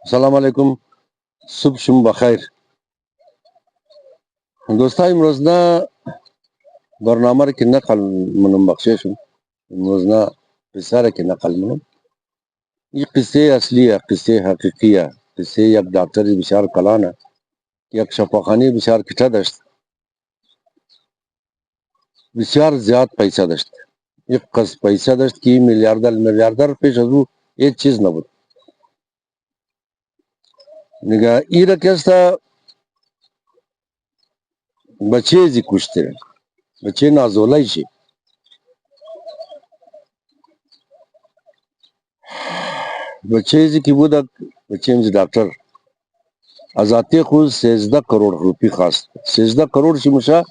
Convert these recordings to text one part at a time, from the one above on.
السلام علیکم. صبح شم بخیر. دوستا امروزنا برنامه که نقل منم بخششم امروزنا بسیاره که نقل منم این قصه اصلیه، قصه حقیقیه، قصه یک دکتری بسیار کلانه، یک شفاخانه بسیار کچه داشت، بسیار زیاد پیسه داشت. یک قص پیسه داشت که میلیاردر پیش از او هیچ چیز نبود. نگاه ای را کستا بچه زی کشته، بچه نازولای شی. بچه زی که بود، بچه امزی دکتر از آتی خود 13 کروڑ روپی خواست. 13 کروڑ چی مشا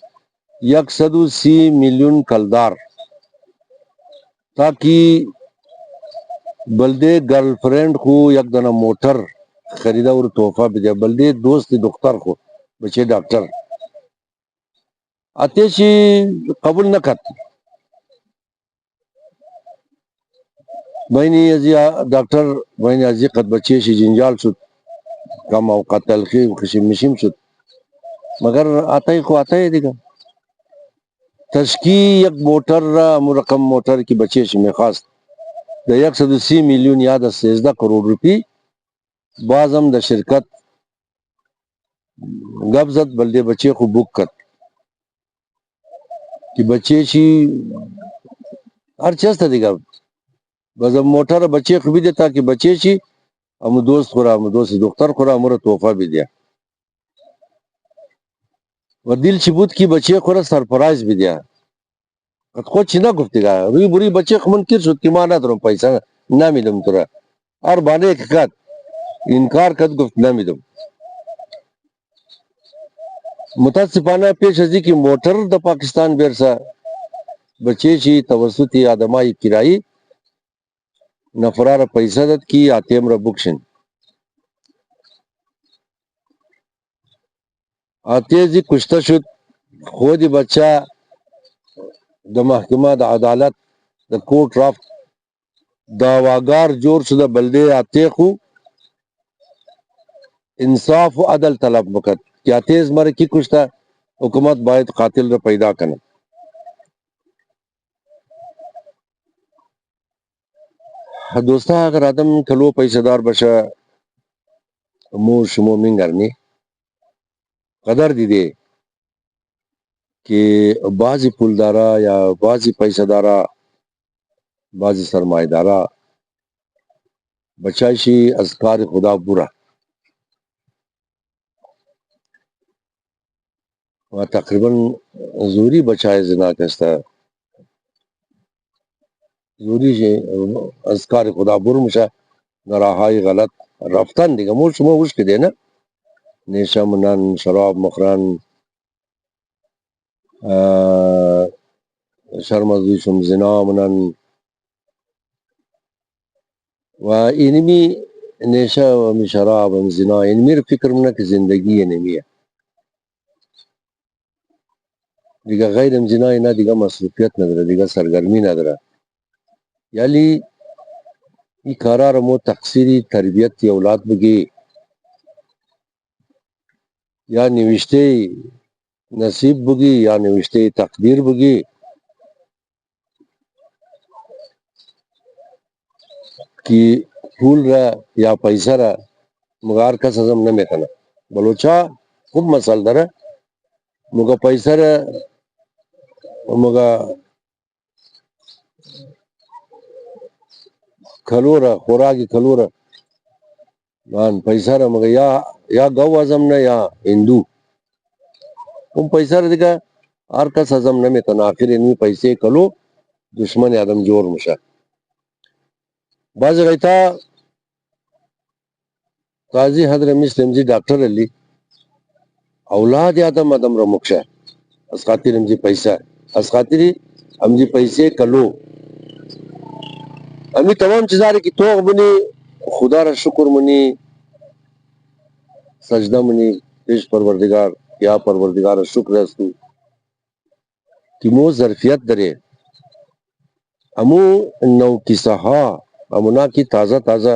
130 میلیون کلدار، تاکہ بلدے گرل فرینڈ کو یک دنا موٹر خریدا اور تحفہ بھی دیا. بلدے دوست دختر کو بچے ڈاکٹر آتے چی قبول نہ کت. بہنی ازی ڈاکٹر بہنی ازی قد بچے شی جنجال شد، کم اوقات تلخی خشم مشیم شد، مگر آتا ہی خو آتا ہی دیگا تشکی یک موٹر را مرقم موٹر کی بچے شی میں خواست دا 130 میلیون یا دا 13 کروڑ روپی بازم دا شرکت گبزت بلدے بچے کو بک کت کہ بچے چی ہر چیز تا دیگا بازم موٹر بچے کو بھی دیتا کہ بچے چی ہم دوست خورا، ہم دوست دختر خورا، ہمارا تحفہ بھی دیا و دل چی بود کی بچے خورا سرپرائز بھی دیا. قد خود چی نا گفتی گا روی بری بچے منکر شد کہ مانا درم پیسہ نہ میدم ترا اور بانے ایک قد انکار کد گفت نہ میدم. متاسفانہ پیش ازی کی موٹر دا پاکستان بیرسا بچے چی توسطی آدمائی کرائی نفرار پیسہ دت کی آتیم را بکشن آتیزی کشتہ شد. خود بچہ دا محکمہ دا عدالت دا کورٹ رافت دعواگار جوڑ شدہ بلدے آتے خو انصاف و عدل طلب وقت کیا تیز مرے کی کشتا حکومت باید قاتل را پیدا کرنا. دوستا اگر آدم کلو پیسہ دار بشا مور شمو منگرنی قدر دی دے کہ بعضی پولدارا یا بعضی پیسہ دارا بعضی سرمایہ دارا بچائشی اذکار خدا برا و تقریباً زوری بچائے زنا کستا زوری شی اذکار خدا بر مشا نراہائی غلط رفتن دیگا مور شما وش کے دینا نیشا منن شراب مخرن شرمزوشم زنا منن و اینمی نیشا و شراب و زنا اینمی رو فکر منا کہ زندگی اینمی ہے دیگا غیر زنا اینا دیگا مصروفیت ندارا دیگا سرگرمی ندارا یعنی ای کارا رمو تقصیری تربیت تی اولاد بگی یا نوشتے نصیب بگی یا نوشتے تقدیر بگی کہ پھول را یا پیسہ را مغار کا سزم نہ میکنا بلوچا خوب مسال دارا مگا پیسہ را مگا کھلورا خوراکی کھلورا مان پیسہ را مگا یا گو ازم نہ یا ہندو ام پیسہ را دیکھا ہر کس ازم نہ میکنا آخر انوی پیسے کلو دشمن آدم جوڑ مشا باز غیتا قاضی حضر مسلم جی ڈاکٹر علی اولاد آدم آدم را مکشا اس خاطر ہم جی پیسہ اس خاطر ہم جی پیسے کلو امی تمام چیزارے کی توغ منی خدا را شکر منی سجدہ منی پیش پروردگار یا پروردگار شکر ہے اس کو کہ مو ظرفیت درے امو نو کی سہا امونا کی تازہ تازہ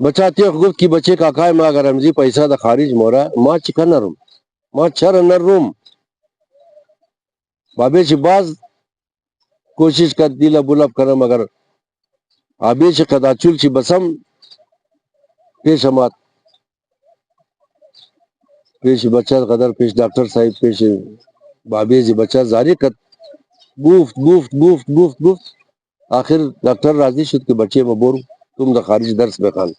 بچہ تیخ گفت کی بچے کاکای ما اگر رمزی پیسہ دا خارج مورا ما چکا نرم ما چر نر روم بابے چی باز کوشش کر دیلا بلب کرم اگر آبے چی قدا چول چی بسم پیش امات پیش بچہ قدر پیش ڈاکٹر صاحب پیش بابے چی بچہ زاری کت گفت آخر ڈاکٹر راضی شد کہ بچے مبورو تم دا خارج درس بخان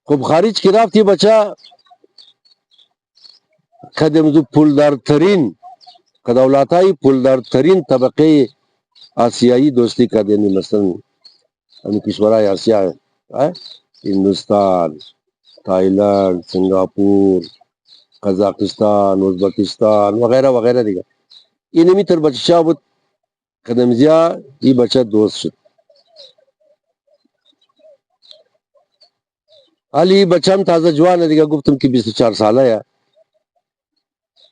خوب خارج کی رافتی بچہ خدمزو پولدار ترین خدولاتائی پولدار ترین طبقے آسیائی دوستی کا دینی مثلا ہم کشورہ آسیا ہے Hindustan Thailand Singapore Kazakhstan Uzbekistan وغیرہ وغیرہ دیگا اینمی تر بچہ بود خدمزیا یہ بچہ دوست شد علی بچہ ہم تازہ جوان ہے دیگا گفتم کی 24 سالہ ہے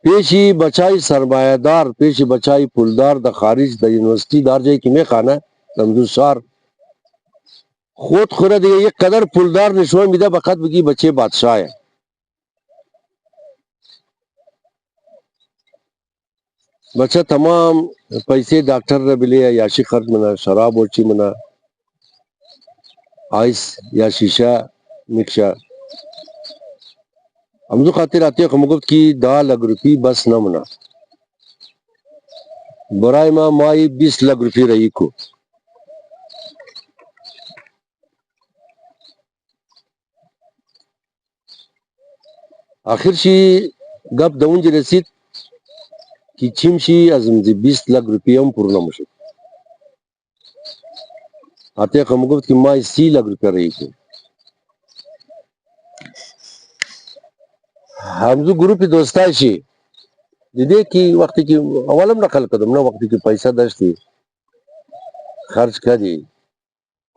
پیشی بچائی سرمایہ دار پیشی بچائی پولدار دا خارج دا یونیورسٹی دار جائی کی میں خانہ تمزو سار خود خورا دیگا یہ قدر پولدار نشوان بیدہ بخط بکی بچے بادشاہ ہے بچہ تمام پیسے ڈاکٹر رہ بلے یاشی خرچ منا شراب وچی منا آئس یا شیشہ مکشہ ہمزو خاطر آتے خمگفت کی 10 لاکھ روپی بس نہ منا برائے مائی 20 لاکھ روپی رہی کو آخر شی گپ دون جی رسید کی چھم شی ازم زی 20 لاکھ روپی ہم پورنا مشد آتے خمگفت کی مائی 30 لاکھ روپی رہی کو ہمزو گروپی دوستای شی دیدے کی وقتی کی اولم نقل کدم نا وقتی کی پیسہ داشتی خرچ کردی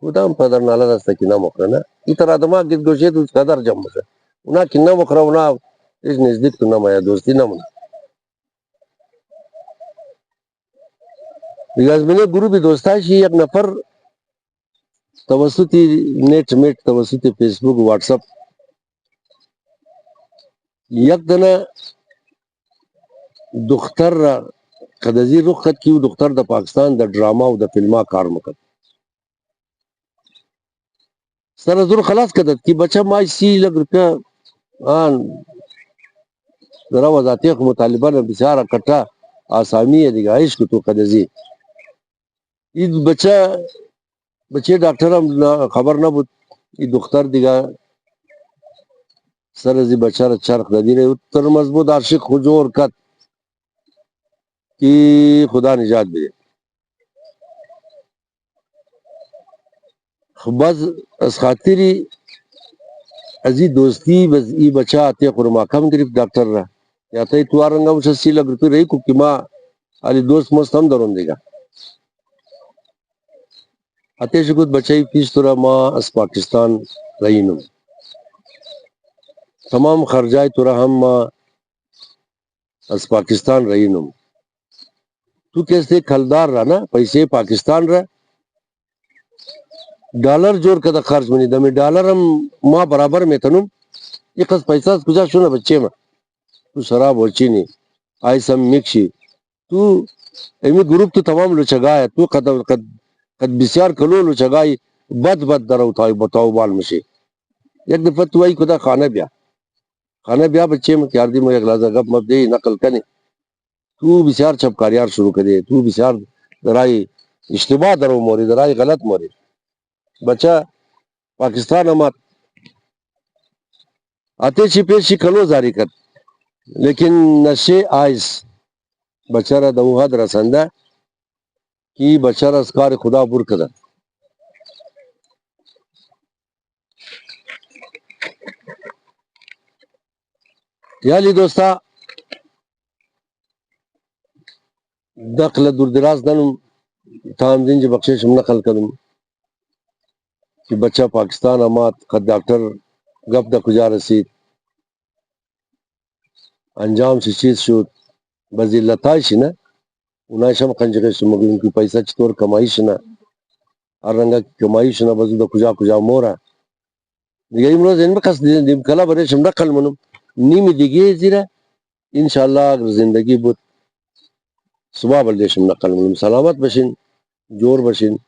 خودم پدر نالا دستا کی نا مخرنا ایتر آدماغ گید گوشید اس قدر جم بسا اونا کی نا مخرا اونا اس نزدیک تو نا مایا دوستی نا منا بیگاز میں نے گروپی دوستای شی یک نفر توسطی نیٹ میٹ توسطی فیس بک واٹس اپ یک دنا دختر را قدزی رخ خط کیو دختر دا پاکستان دا ڈراما و دا فلما کار مکد سر ازور خلاص کدد کی بچہ مائی 30 لاکھ روپیہ آن ذرا وضاحتی مطالبہ نے بسیارا کٹا آسامی ہے دیگا عشق تو قدزی یہ بچے ڈاکٹر ہم خبر نہ بود یہ دختر دیگا سر ازی بچہ را چرخ دی رہے اتر مضبوط عاشق خجور کت کی خدا نجات دے بس اس خاطری ازی دوستی بس ای بچہ آتے خورما کم گرفت ڈاکٹر را یا تا تو آرنگا مجھے 80 لاکھ روپی رہی کو کہ ماں علی دوست مست ہم درون دے گا آتے شکت بچائی فیس تورا ماں اس پاکستان رہینم تمام خرجائی تورا ہم ماں اس پاکستان رہینم تو کیسے کھلدار رہا نا پیسے پاکستان رہا ڈالر جور کدا خرچ منی دمی ڈالر ہم ماں برابر میں تنم یہ قص پیسہ کجا شونا بچے میں تو شراب ورچی نہیں آئی سم مکشی تو ایمی گروپ تو تمام لچگا ہے تو قد بسیار کلو لچگائی بد درو تھا بتاؤ بال مشی یک دفعہ تو آئی خدا خانہ بیا بچے میں کیار دی میں اگلازہ گپ مب دے نقل کنے تو بسیار چپکاریار شروع کرے تو بسیار درائی اشتباہ درو موری درائی غلط موری بچہ پاکستان ہمات آتے چھپے شی کلو زاری کر لیکن نشے آئس بچہ را دو حد رسندہ کی بچہ را اسکار خدا بر کدر یالی دوستا دقل دور دراز دنم تام دن جی بخشش ہم نقل کدم کہ بچہ پاکستان آمات خد ڈاکٹر گپ دا کجا رسید انجام سے چیز شد بزی لتائی شنا انہائی شم خنجگی شما ان کی پیسہ چطور کمائی شنا ہر رنگا کی کمائی شنا بزو دا کجا مورا دیگه امروز این بکس دیم کلا برای شم نقل منم نیمی دیگه زیرا انشالله اگر زندگی بود صبح بلده شم نقل منم. سلامت بشین، جور بشین.